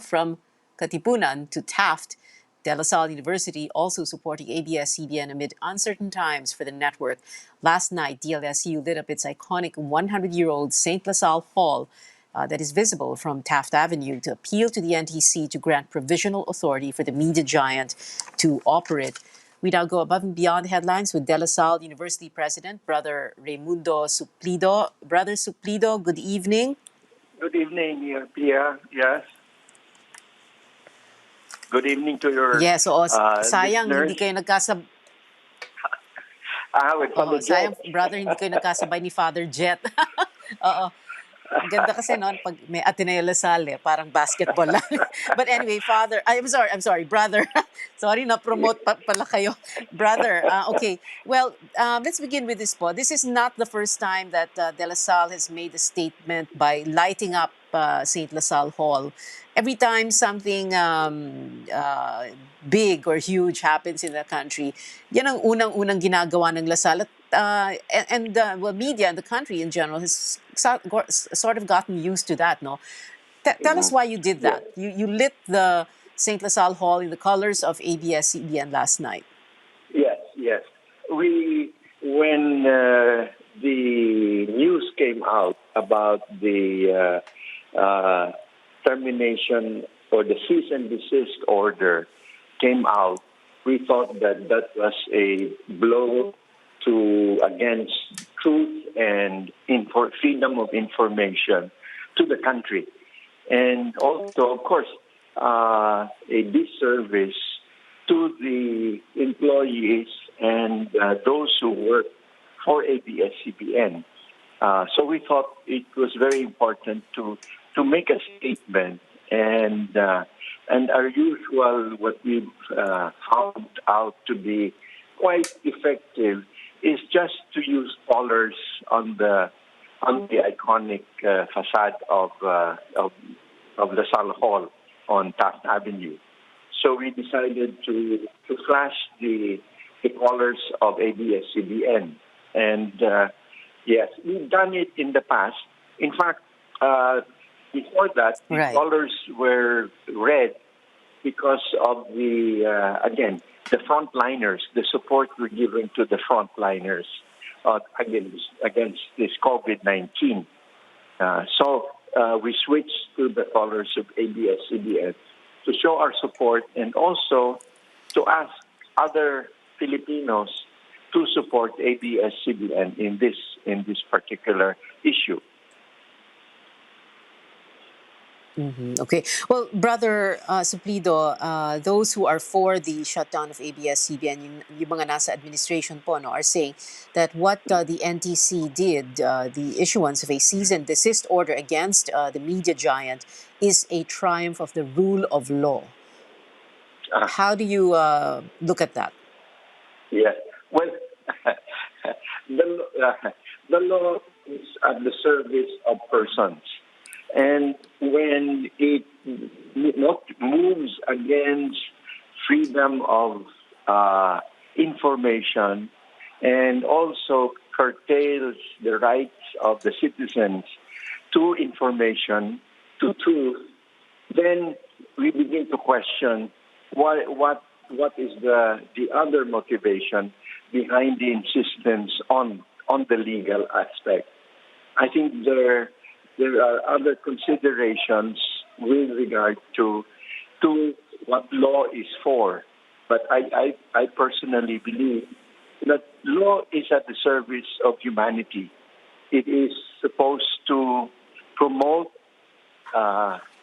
from Katipunan to Taft, De La Salle University also supporting ABS-CBN amid uncertain times for the network. Last night, DLSU lit up its iconic 100-year-old Saint La Salle Hall that is visible from Taft Avenue to appeal to the NTC to grant provisional authority for the media giant to operate. We now go above and beyond the headlines with De La Salle University President, Brother Raymundo Suplido. Brother Suplido, good evening. Good evening, Pia. Yes. Good evening to your sayang listeners. hindi kayo nagkasabay. With Father Sayang, Jet. brother, hindi kayo nagkasabay ni Father Jet. Oo. Ganda kasi noon pag may Ateneo La Salle, parang basketball lang. But anyway, Father, I'm sorry, brother. Sorry, na-promote pala kayo. Brother, okay. Well, let's begin with this po. This is not the first time that De La Salle has made a statement by lighting up Saint La Salle Hall. Every time something big or huge happens in the country, yan ang unang-unang ginagawa ng La Salle. Well, media and the country in general has sort of gotten used to that, no? Tell us why you did that. Yes. You lit the Saint La Salle Hall in the colors of ABS-CBN last night. Yes. When the news came out about the termination or the cease and desist order came out, we thought that was a blow against truth and freedom of information to the country. And also, of course, a disservice to the employees and those who work for ABS-CBN. So we thought it was very important to make a statement, and our usual, what we've found out to be quite effective, is just to use colors on the iconic facade of La Salle Hall on Taft Avenue. So we decided to flash the colors of ABS-CBN. And yes, we've done it in the past. In fact, before that, the colors were red because of the frontliners, the support we're giving to the frontliners against this COVID-19. So we switched to the colors of ABS-CBN to show our support and also to ask other Filipinos to support ABS-CBN in this particular issue. Mm-hmm. Okay. Well, Brother Suplido, those who are for the shutdown of ABS-CBN, yung mga nasa administration po, no, are saying that what the NTC did, the issuance of a cease and desist order against the media giant, is a triumph of the rule of law. How do you look at that? Yes. Well, the law is at the service of persons. And when it moves against freedom of information and also curtails the rights of the citizens to information, to truth, then we begin to question what is the other motivation behind the insistence on the legal aspect. I think there are other considerations with regard to what law is for. But I personally believe that law is at the service of humanity. It is supposed to promote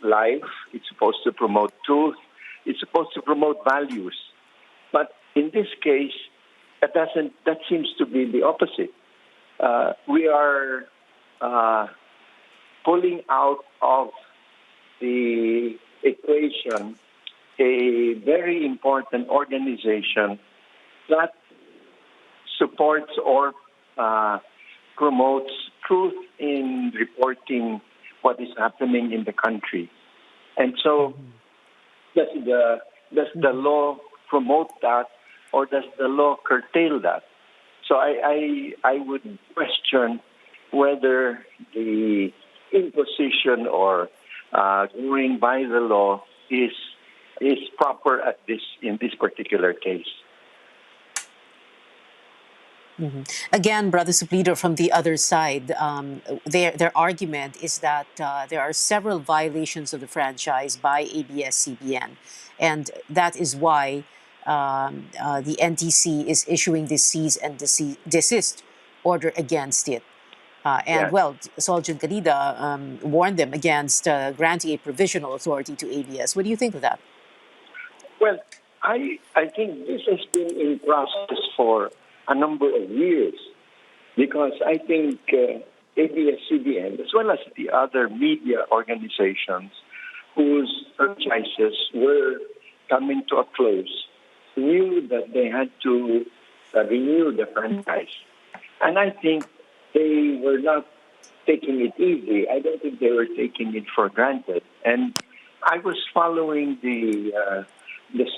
life. It's supposed to promote truth. It's supposed to promote values. But in this case, that seems to be the opposite. We are pulling out of the equation a very important organization that supports or promotes truth in reporting what is happening in the country. And so does the law promote that, or does the law curtail that? So I would question whether the imposition or going by the law is proper in this particular case. Again, Brother Suplido, from the other side, their argument is that there are several violations of the franchise by ABS-CBN, and that is why the NTC is issuing this cease and desist order against it. And Yeah. well, Soljan Garida warned them against granting a provisional authority to ABS. What do you think of that? Well, I think this has been in process for a number of years, because I think ABS-CBN, as well as the other media organizations whose franchises were coming to a close, knew that they had to renew the franchise. And I think they were not taking it easy. I don't think they were taking it for granted. And I was following the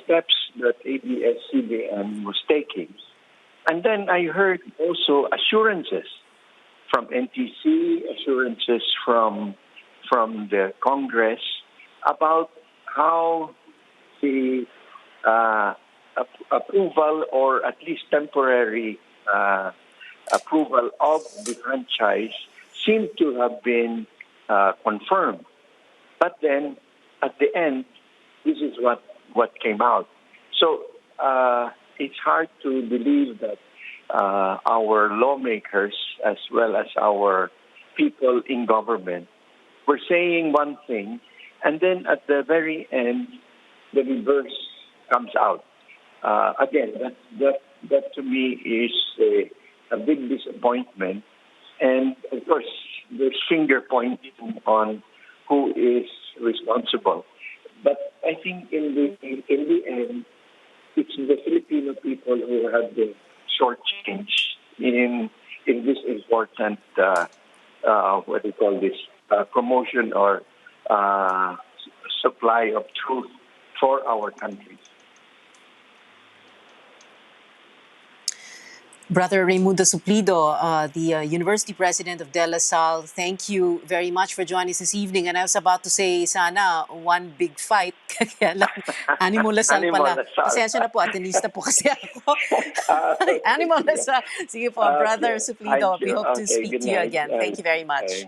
steps that ABS-CBN was taking. And then I heard also assurances from NTC, assurances from the Congress about how the approval, or at least temporary approval of the franchise, seemed to have been confirmed. But then at the end, this is what came out. So it's hard to believe that our lawmakers, as well as our people in government, were saying one thing, and then at the very end, the reverse comes out. Again, that to me is a big disappointment. And of course, there's finger pointing on who is responsible. But I think in the end, it's the Filipino people who have been shortchanged in this important what do you call this, promotion or supply of truth for our country. Brother Raymundo Suplido, the University President of De La Salle, thank you very much for joining us this evening. And I was about to say, sana, one big fight. Kaya lang, Animo La Salle Animo pala. La Salle. Pasensya na po, atenista po kasi ako. Animo La Salle. Sige po, Brother Suplido, we hope to speak to you again. Thank you very much.